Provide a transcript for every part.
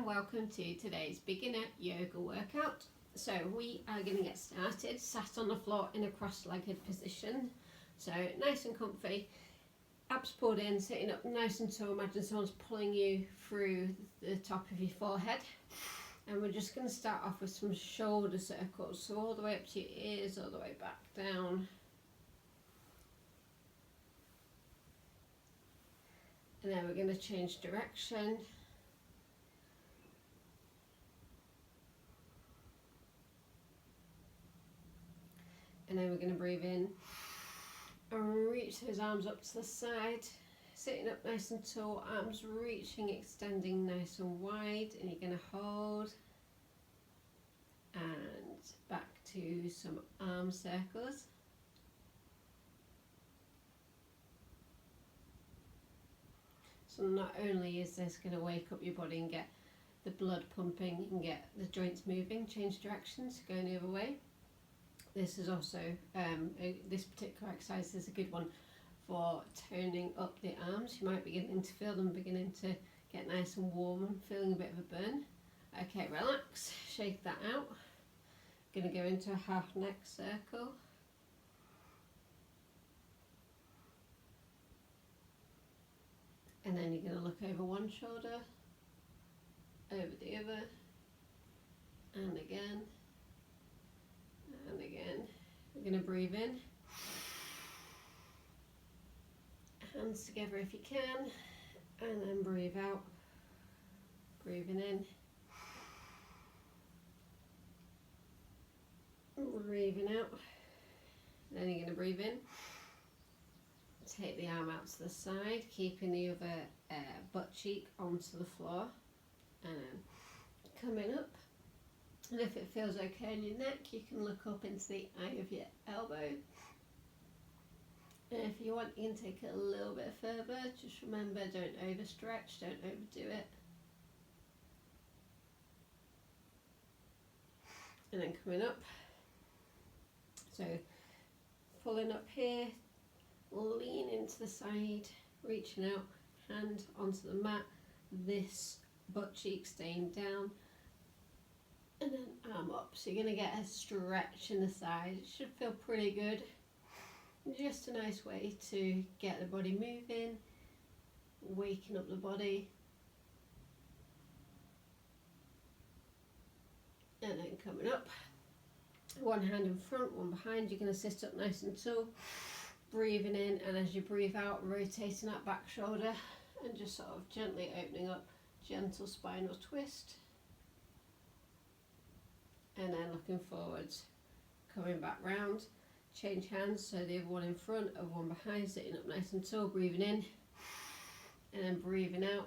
welcome to today's beginner yoga workout. So we are going to get started sat on the floor in a cross-legged position. So nice and comfy, abs pulled in, sitting up nice and tall. Imagine someone's pulling you through the top of your forehead. And we're just going to start off with some shoulder circles. So all the way up to your ears, all the way back down. And then we're going to change direction. And then we're going to breathe in and reach those arms up to the side, sitting up nice and tall, arms reaching, extending nice and wide, and you're going to hold and back to some arm circles. So not only is this going to wake up your body and get the blood pumping and get the joints moving, change directions, going the other way. This is also, this particular exercise is a good one for toning up the arms. You might be beginning to feel them beginning to get nice and warm and feeling a bit of a burn. Okay, relax, shake that out. Going to go into a half neck circle. And then you're going to look over one shoulder, over the other, and again. And again, we're going to breathe in, hands together if you can, and then breathe out, breathing in, breathing out. Then you're going to breathe in, take the arm out to the side, keeping the other butt cheek onto the floor, and then coming up. And if it feels okay in your neck, you can look up into the eye of your elbow. And if you want, you can take it a little bit further. Just remember, don't overstretch, don't overdo it. And then coming up. So pulling up here, lean into the side, reaching out, hand onto the mat, this butt cheek staying down. And then arm up, so you're going to get a stretch in the side. It should feel pretty good. Just a nice way to get the body moving, waking up the body. And then coming up, one hand in front, one behind. You're going to sit up nice and tall, breathing in, and as you breathe out, rotating that back shoulder and just sort of gently opening up, gentle spinal twist. And then looking forwards, coming back round, change hands, so the other one in front, other one behind, sitting up nice and tall, breathing in, and then breathing out.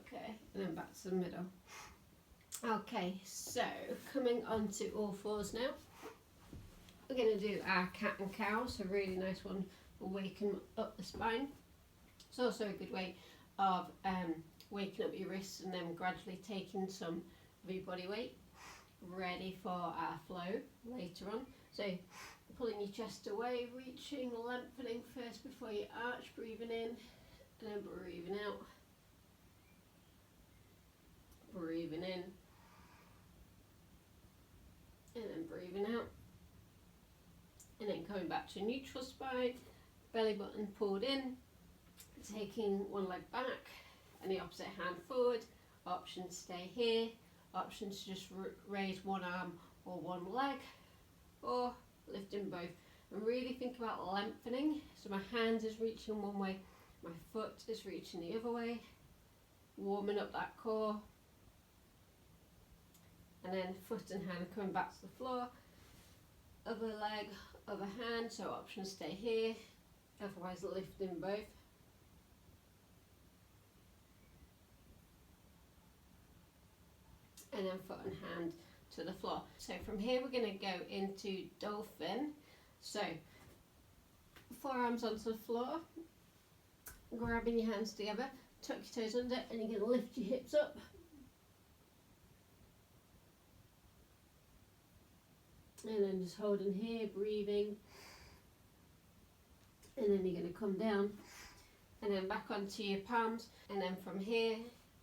Okay, and then back to the middle. Okay, so coming on to all fours now. We're going to do our cat and cow, so really nice one for waking up the spine. It's also a good way of waking up your wrists and then gradually taking some of your body weight, ready for our flow later on. So pulling your chest away, reaching, lengthening first before you arch, breathing in and then breathing out, breathing in and then breathing out, and then coming back to neutral spine, belly button pulled in, taking one leg back and the opposite hand forward. Options stay here, options to just raise one arm or one leg, or lifting both. And really think about lengthening. So my hand is reaching one way, my foot is reaching the other way, warming up that core. And then foot and hand coming back to the floor, other leg, other hand, so options stay here, otherwise lifting both. And then foot and hand to the floor. So from here we're going to go into dolphin. So forearms onto the floor, grabbing your hands together, tuck your toes under, and you're going to lift your hips up. And then just holding here, breathing. and then you're going to come down and then back onto your palms, and then from here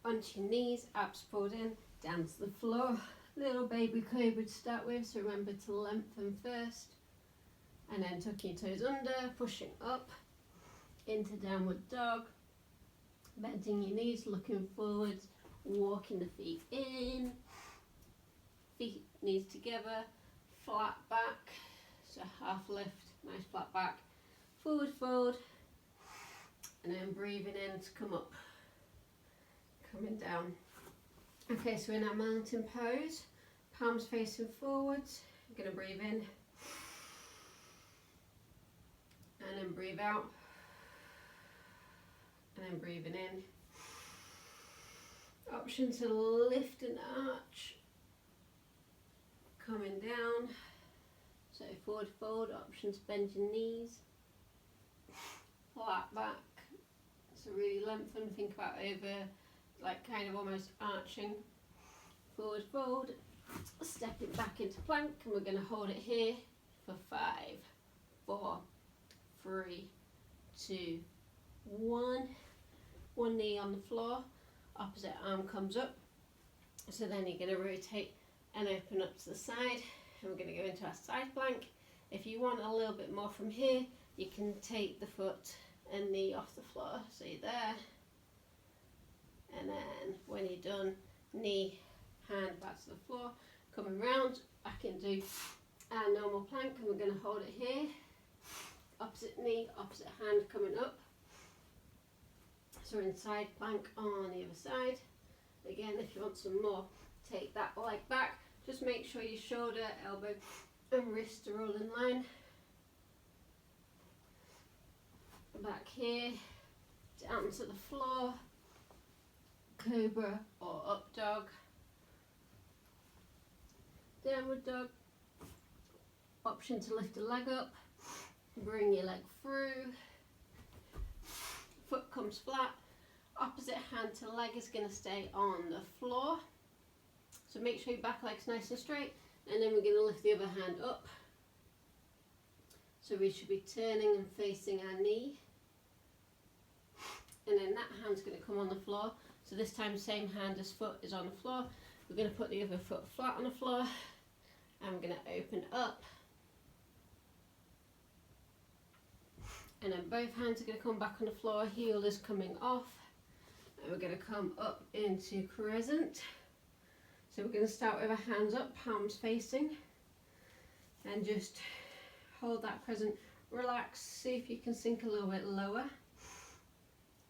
onto your knees, abs pulled in, down to the floor. Little baby cobra to start with, so remember to lengthen first, and then tucking your toes under, pushing up into downward dog, bending your knees, looking forwards, walking the feet in, feet, knees together, flat back, so half lift, nice flat back, forward fold, and then breathing in to come up, coming down. Okay, so in our mountain pose, palms facing forwards, you're going to breathe in, and then breathe out, and then breathing in. Option to lift an arch, coming down, so forward fold, option to bend your knees, flat back, so really lengthen, think about over, like kind of almost arching, forward fold, stepping back into plank, and we're going to hold it here for 5, 4, 3, 2, 1, one knee on the floor, opposite arm comes up, so then you're going to rotate and open up to the side, and we're going to go into our side plank. If you want a little bit more from here, you can take the foot and knee off the floor, so you're there, and then when you're done, knee, hand back to the floor, coming round, back into our normal plank, and we're going to hold it here, opposite knee, opposite hand coming up, so we're in side plank on the other side. Again, if you want some more, take that leg back, just make sure your shoulder, elbow and wrist are all in line. Back here, down to the floor, cobra or up dog, downward dog, option to lift a leg up, bring your leg through, foot comes flat, opposite hand to leg is going to stay on the floor, so make sure your back leg's nice and straight, and then we're going to lift the other hand up, so we should be turning and facing our knee, and then that hand's going to come on the floor, so this time same hand as foot is on the floor, we're going to put the other foot flat on the floor, and we're going to open up, and then both hands are going to come back on the floor, heel is coming off, and we're going to come up into crescent. So we're going to start with our hands up, palms facing, and just hold that crescent, relax, see if you can sink a little bit lower,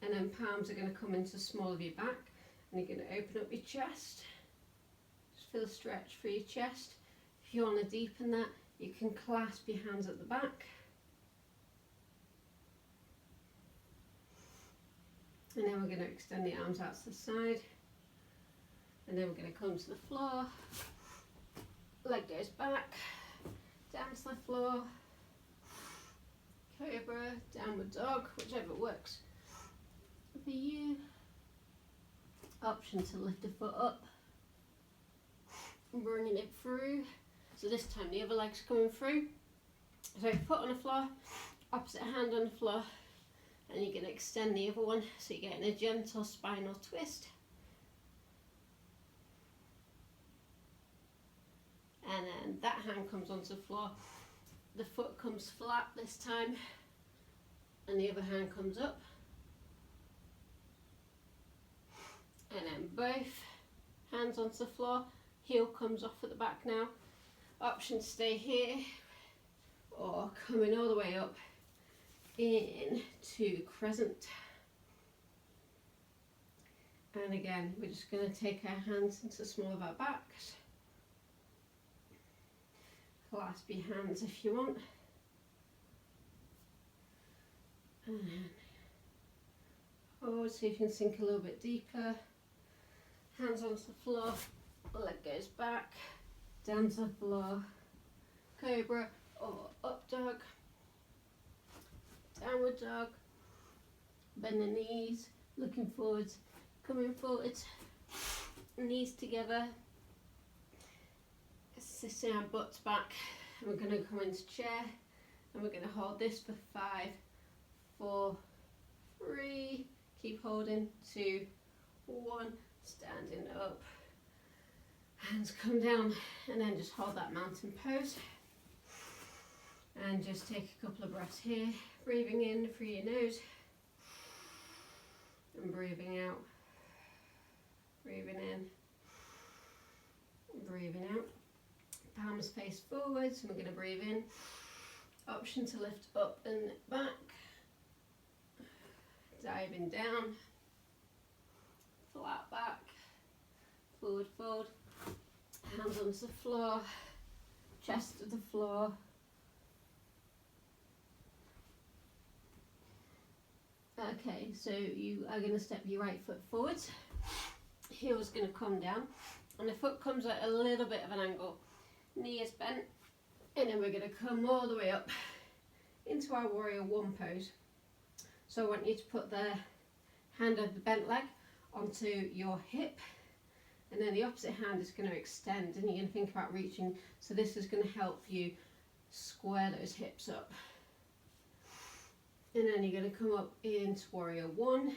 and then palms are going to come into small of your back, and you're going to open up your chest, just feel a stretch for your chest. If you want to deepen that, you can clasp your hands at the back, and then we're going to extend the arms out to the side, and then we're going to come to the floor, leg goes back, down to the floor, cobra, downward dog, whichever works for you. Option to lift the foot up, bringing it through, so this time the other leg's coming through, so foot on the floor, opposite hand on the floor, and you're going to extend the other one, so you're getting a gentle spinal twist. And then that hand comes onto the floor, the foot comes flat this time, and the other hand comes up. And then both hands onto the floor, heel comes off at the back now. Option to stay here, or coming all the way up into crescent. And again, we're just going to take our hands into the small of our backs. Clasp your hands if you want. And then forward, so you can sink a little bit deeper. Hands onto the floor, leg goes back, down to the floor, cobra or up dog, downward dog, bend the knees, looking forwards, coming forwards, knees together, sitting our butts back, and we're going to come into chair, and we're going to hold this for 5, 4, 3, keep holding, 2, 1, standing up, hands come down, and then just hold that mountain pose. And just take a couple of breaths here, breathing in through your nose, and breathing out, breathing in, and breathing out. Palms face forwards, and we're going to breathe in. Option to lift up and back, diving down, flat back, forward fold, hands onto the floor, chest to the floor. Okay, so you are going to step your right foot forwards, heel's going to come down, and the foot comes at a little bit of an angle, knee is bent, and then we're going to come all the way up into our warrior one pose. So I want you to put the hand of the bent leg onto your hip, and then the opposite hand is going to extend, and you're going to think about reaching, so this is going to help you square those hips up. And then you're going to come up into warrior one.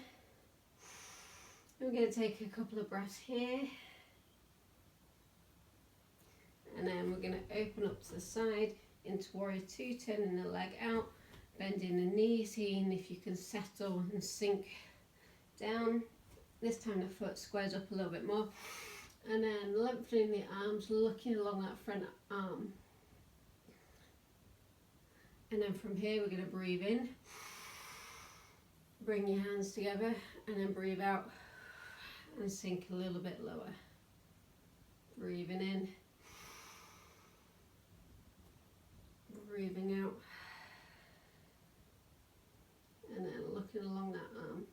We're going to take a couple of breaths here. And then we're going to open up to the side into warrior two, turning the leg out, bending the knee, seeing if you can settle and sink down. This time the foot squares up a little bit more. And then lengthening the arms, looking along that front arm. And then from here we're going to breathe in. Bring your hands together and then breathe out and sink a little bit lower. Breathing in. Breathing out. And then looking along that arm.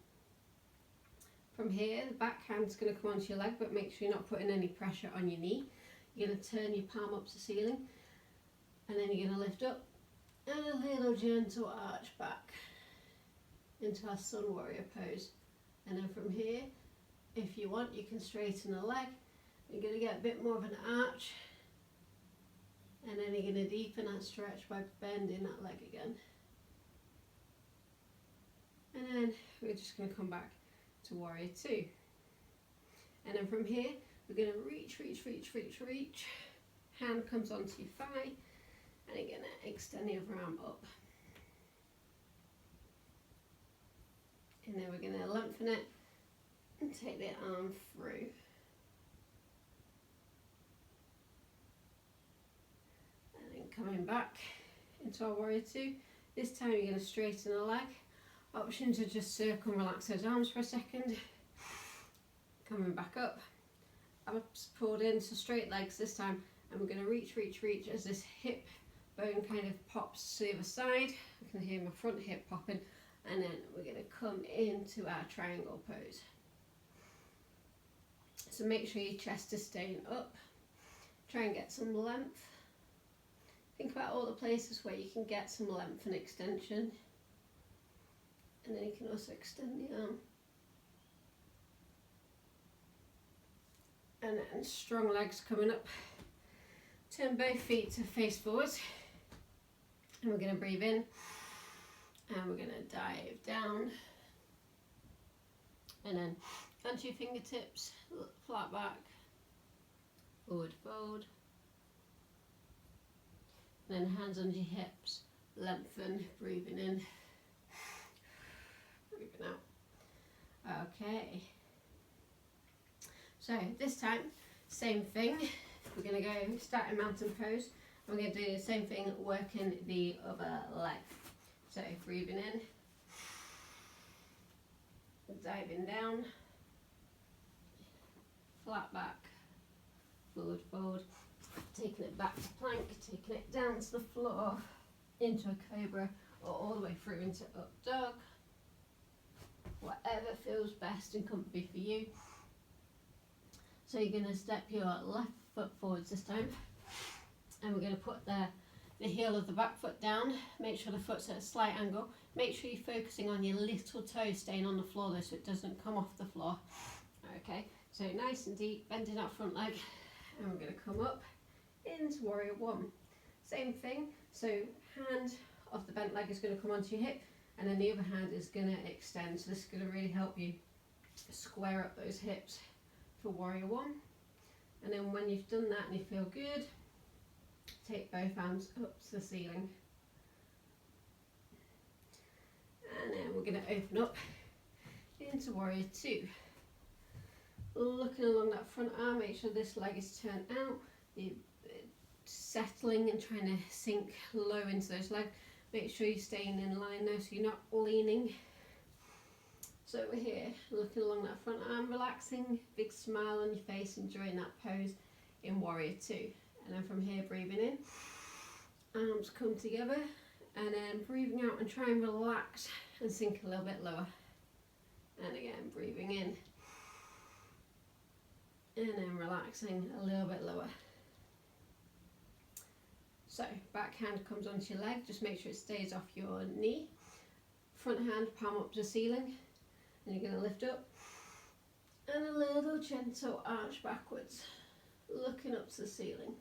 From here, the back hand's going to come onto your leg, but make sure you're not putting any pressure on your knee. You're going to turn your palm up to the ceiling, and then you're going to lift up and a little gentle arch back into our sun warrior pose. And then from here, if you want, you can straighten the leg. You're going to get a bit more of an arch, and then you're going to deepen that stretch by bending that leg again. And then we're just going to come back to warrior two. And then from here, we're going to reach. Hand comes onto your thigh, and you're going to extend the other arm up. And then we're going to lengthen it and take the arm through. And then coming back into our warrior two. This time you're going to straighten the leg. Option to just circle and relax those arms for a second. Coming back up. Abs pulled in, so straight legs this time. And we're going to reach as this hip bone kind of pops to the other side. I can hear my front hip popping. And then we're going to come into our triangle pose. So make sure your chest is staying up. Try and get some length. Think about all the places where you can get some length and extension. And then you can also extend the arm. And then strong legs coming up. Turn both feet to face forwards. And we're going to breathe in. And we're going to dive down. And then onto your fingertips, flat back, forward fold. And then hands under your hips, lengthen, breathing in. Breathing out. Okay. So this time, same thing. We're going to go starting mountain pose. We're going to do the same thing, working the other leg. So breathing in, diving down, flat back, forward fold, taking it back to plank, taking it down to the floor, into a cobra, or all the way through into up dog. Whatever feels best and comfy for you. So you're going to step your left foot forwards this time, and we're going to put the heel of the back foot down. Make sure the foot's at a slight angle. Make sure you're focusing on your little toe staying on the floor though, so it doesn't come off the floor. Okay, so nice and deep, bending that front leg, and we're going to come up into warrior one. Same thing, so hand of the bent leg is going to come onto your hip, and then the other hand is going to extend. So this is going to really help you square up those hips for warrior one. And then when you've done that and you feel good, take both hands up to the ceiling. And then we're going to open up into warrior two. Looking along that front arm, make sure this leg is turned out. You're settling and trying to sink low into those legs. Make sure you're staying in line though, so you're not leaning. So we're here, looking along that front arm, relaxing, big smile on your face, enjoying that pose in warrior two. And then from here, breathing in, arms come together, and then breathing out and try and relax and sink a little bit lower. And again, breathing in, and then relaxing a little bit lower. So back hand comes onto your leg, just make sure it stays off your knee. Front hand, palm up to the ceiling, and you're going to lift up. And a little gentle arch backwards, looking up to the ceiling.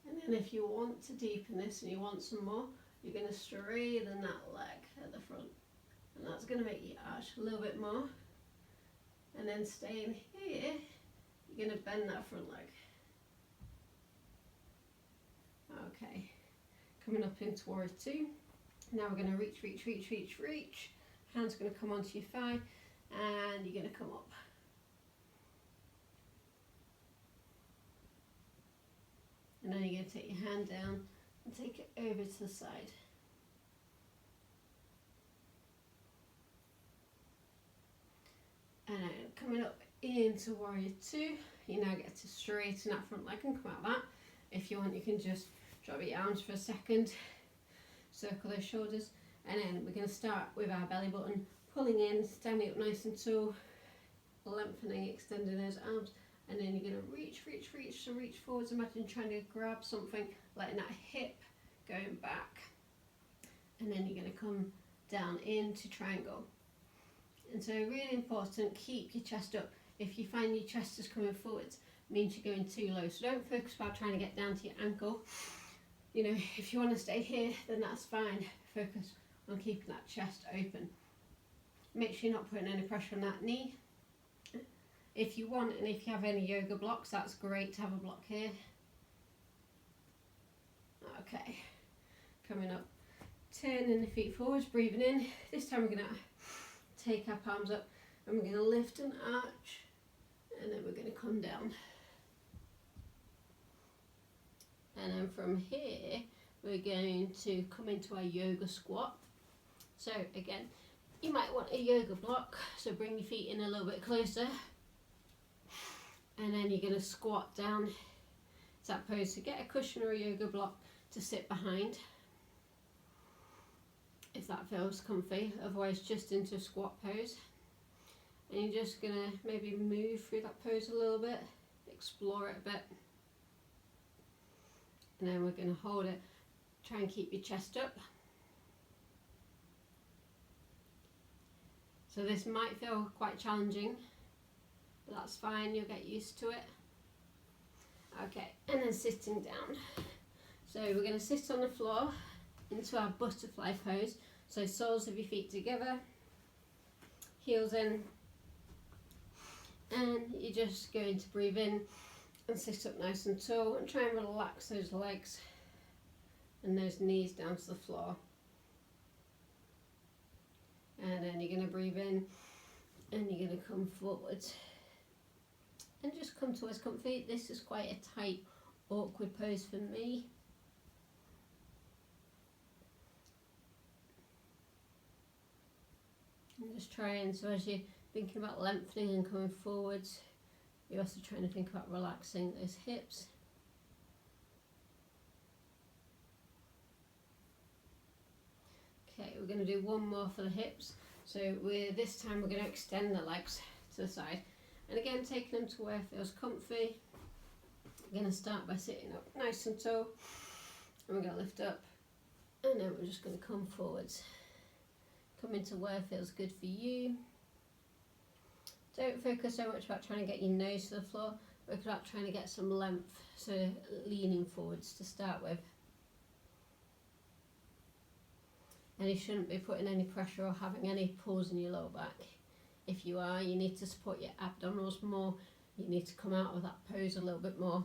And then if you want to deepen this and you want some more, you're going to straighten that leg at the front. And that's going to make you arch a little bit more. And then staying here, you're going to bend that front leg. Okay, coming up into warrior two. Now we're going to reach, reach, reach, reach, reach. Hand's going to come onto your thigh, and you're going to come up. And then you're going to take your hand down and take it over to the side. And then coming up into warrior two, you now get to straighten that front leg and come out that. If you want, you can just drop your arms for a second, circle those shoulders, and then we're going to start with our belly button, pulling in, standing up nice and tall, lengthening, extending those arms, and then you're going to reach, reach, reach, so reach forwards, imagine trying to grab something, letting that hip going back, and then you're going to come down into triangle. And so really important, keep your chest up. If you find your chest is coming forwards, it means you're going too low, so don't focus about trying to get down to your ankle. You know, if you want to stay here, then that's fine. Focus on keeping that chest open. Make sure you're not putting any pressure on that knee. If you want, and if you have any yoga blocks, that's great to have a block here. Okay, coming up, turning the feet forwards, breathing in. This time we're going to take our palms up and we're going to lift and arch, and then we're going to come down. And then from here, we're going to come into our yoga squat. So again, you might want a yoga block, so bring your feet in a little bit closer. And then you're going to squat down to that pose. So get a cushion or a yoga block to sit behind, if that feels comfy. Otherwise, just into a squat pose. And you're just going to maybe move through that pose a little bit, explore it a bit. And then we're going to hold it. Try and keep your chest up. So this might feel quite challenging, but that's fine, you'll get used to it. Okay, and then sitting down. So we're going to sit on the floor into our butterfly pose. So soles of your feet together, heels in, and you're just going to breathe in and sit up nice and tall and try and relax those legs and those knees down to the floor. And then you're going to breathe in and you're going to come forward and just come towards comfy. This is quite a tight, awkward pose for me. And just trying, so as you're thinking about lengthening and coming forwards, you're also trying to think about relaxing those hips. Okay, we're going to do one more for the hips. So this time we're going to extend the legs to the side. And again, taking them to where it feels comfy. We're going to start by sitting up nice and tall. And we're going to lift up. And then we're just going to come forwards. Come into where it feels good for you. Don't focus so much about trying to get your nose to the floor. Focus about trying to get some length. So leaning forwards to start with. and you shouldn't be putting any pressure or having any pulls in your lower back. If you are, you need to support your abdominals more. You need to come out of that pose a little bit more.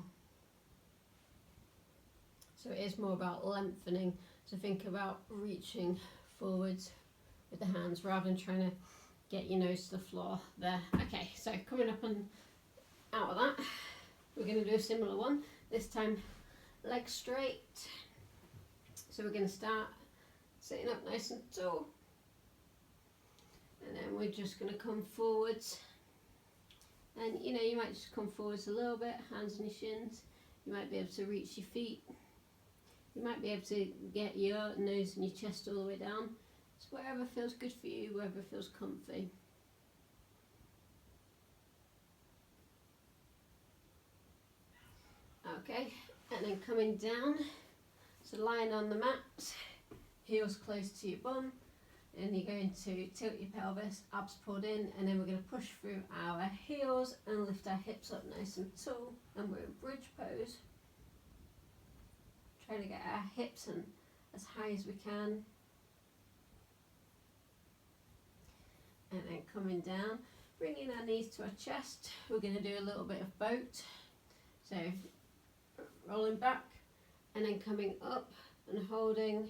So it is more about lengthening. So think about reaching forwards with the hands rather than trying to get your nose to the floor there. Okay, so coming up and out of that, we're going to do a similar one. This time, legs straight. So we're going to start sitting up nice and tall. And then we're just going to come forwards. And you know, you might just come forwards a little bit, hands on your shins. You might be able to reach your feet. You might be able to get your nose and your chest all the way down. It's whatever feels good for you, wherever feels comfy. Okay, and then coming down, so lying on the mat, heels close to your bum, and you're going to tilt your pelvis, abs pulled in, and then we're going to push through our heels and lift our hips up nice and tall, and we're in bridge pose. Trying to get our hips in as high as we can. And then coming down, bringing our knees to our chest. We're going to do a little bit of boat. So rolling back and then coming up and holding,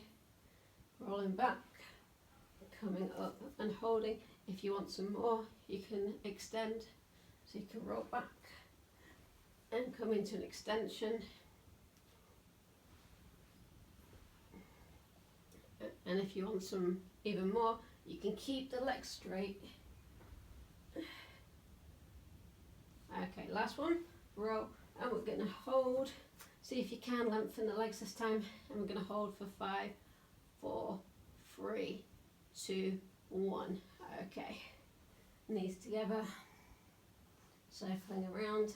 rolling back, coming up and holding. If you want some more, you can extend. So you can roll back and come into an extension. And if you want some even more, you can keep the legs straight. Okay, last one, roll, and we're going to hold. See if you can lengthen the legs this time, and we're going to hold for 5, 4, 3, 2, 1. Okay, knees together, circling around.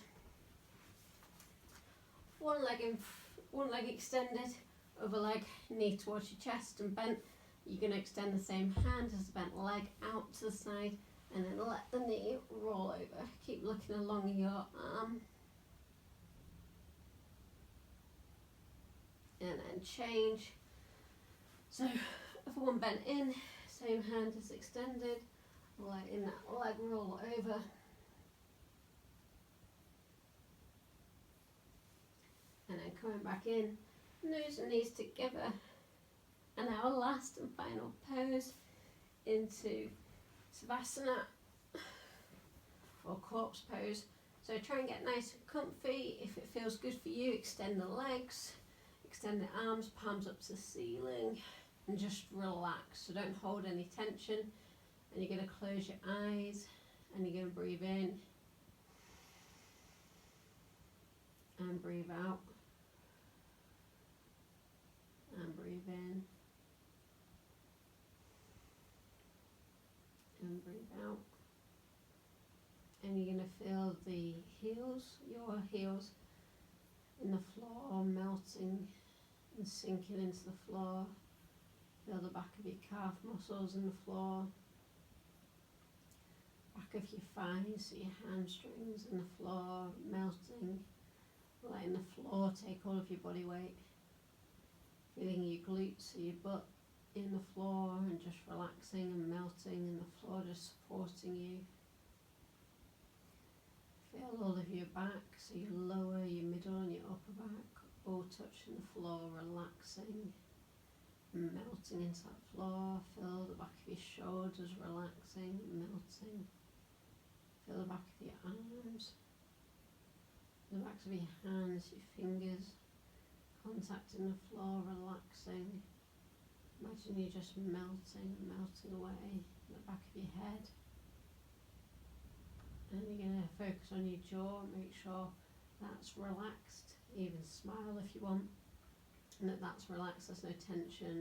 One leg extended, other leg, knee towards your chest and bent. You're going to extend the same hand as the bent leg out to the side, and then let the knee roll over. Keep looking along your arm. And then change. So if one bent in, same hand is extended, letting that leg roll over. And then coming back in, nose and knees together. And our last and final pose into Savasana or corpse pose. So try and get nice and comfy. If it feels good for you, extend the legs, extend the arms, palms up to the ceiling, and just relax. So don't hold any tension. And you're going to close your eyes and you're going to breathe in and breathe out and breathe in and breathe out. And you're going to feel the heels, your heels in the floor, melting and sinking into the floor. Feel the back of your calf muscles in the floor, back of your thighs, so your hamstrings in the floor, melting, letting the floor take all of your body weight. Feeling your glutes, so your butt in the floor, and just relaxing and melting, and the floor just supporting you. Feel all of your back, so your lower, your middle and your upper back all touching the floor, relaxing, melting into that floor. Feel the back of your shoulders relaxing, melting. Feel the back of your arms, the backs of your hands, your fingers, contacting the floor, relaxing. Imagine you just melting away in the back of your head. And you're going to focus on your jaw, make sure that's relaxed. Even smile if you want, and that's relaxed, there's no tension.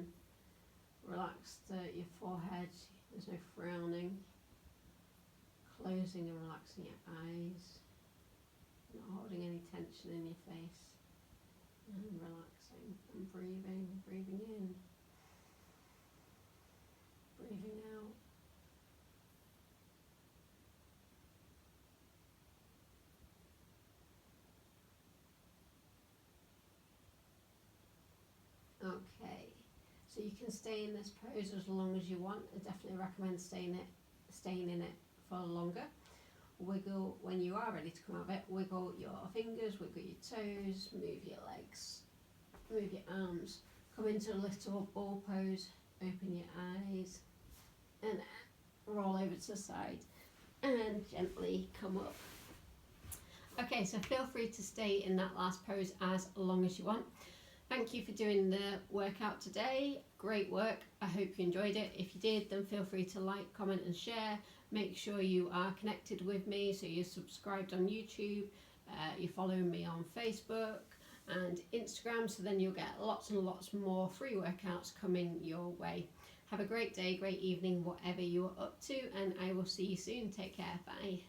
Relaxed your forehead, there's no frowning. Closing and relaxing your eyes, not holding any tension in your face. And relaxing and breathing in, breathing out. Okay, so you can stay in this pose as long as you want. I definitely recommend staying in it for longer. Wiggle when you are ready to come out of it. Wiggle your fingers, wiggle your toes, move your legs, move your arms. Come into a little ball pose. Open your eyes and roll over to the side and gently come up. Okay, so feel free to stay in that last pose as long as you want. Thank you for doing the workout today. Great work. I hope you enjoyed it. If you did, then feel free to like, comment and share. Make sure you are connected with me, so you're subscribed on YouTube, you're following me on Facebook and Instagram, so then you'll get lots and lots more free workouts coming your way. Have a great day, great evening, whatever you're up to, and I will see you soon. Take care. Bye.